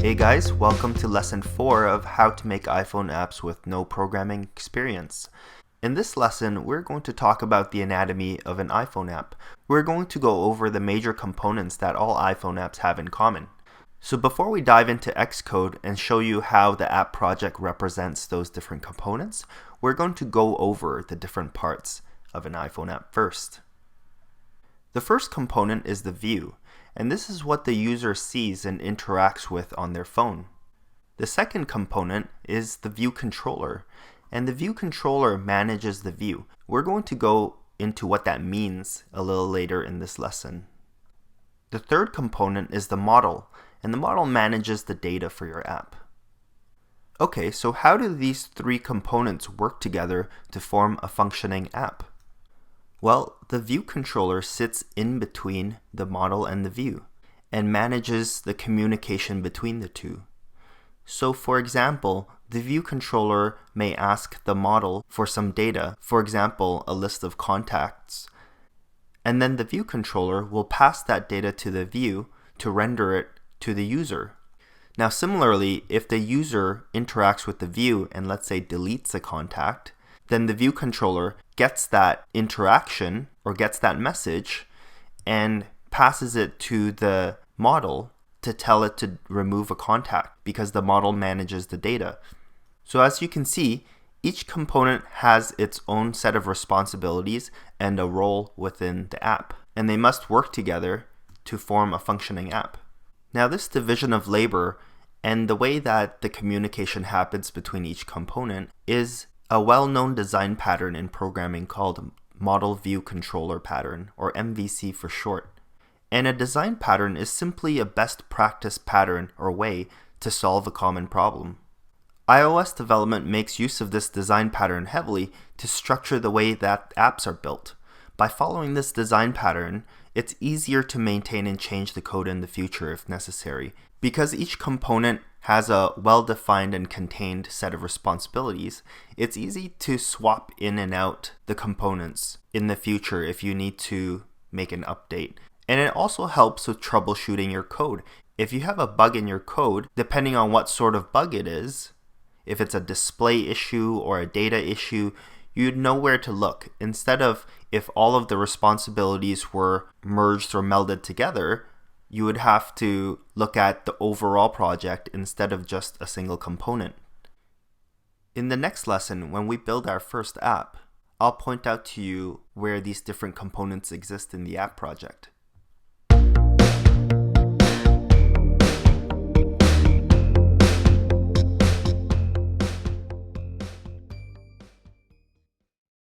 Hey guys, welcome to lesson 4 of how to make iPhone apps with no programming experience. In this lesson, we're going to talk about the anatomy of an iPhone app. We're going to go over the major components that all iPhone apps have in common. So before we dive into Xcode and show you how the app project represents those different components, we're going to go over the different parts of an iPhone app first. The first component is the view, and this is what the user sees and interacts with on their phone. The second component is the view controller, and the view controller manages the view. We're going to go into what that means a little later in this lesson. The third component is the model, and the model manages the data for your app. Okay, so how do these three components work together to form a functioning app? Well, the view controller sits in between the model and the view and manages the communication between the two. So for example, the view controller may ask the model for some data, for example, a list of contacts, and then the view controller will pass that data to the view to render it to the user. Now similarly, if the user interacts with the view and let's say deletes a contact, then the view controller gets that interaction or gets that message and passes it to the model to tell it to remove a contact because the model manages the data. So as you can see, each component has its own set of responsibilities and a role within the app, and they must work together to form a functioning app. Now this division of labor and the way that the communication happens between each component is a well-known design pattern in programming called Model View Controller Pattern, or MVC for short. And a design pattern is simply a best practice pattern or way to solve a common problem. iOS development makes use of this design pattern heavily to structure the way that apps are built. By following this design pattern, it's easier to maintain and change the code in the future if necessary. Because each component has a well-defined and contained set of responsibilities, it's easy to swap in and out the components in the future if you need to make an update. And it also helps with troubleshooting your code. If you have a bug in your code, depending on what sort of bug it is, if it's a display issue or a data issue, you'd know where to look. Instead of if all of the responsibilities were merged or melded together, you would have to look at the overall project instead of just a single component. In the next lesson, when we build our first app, I'll point out to you where these different components exist in the app project.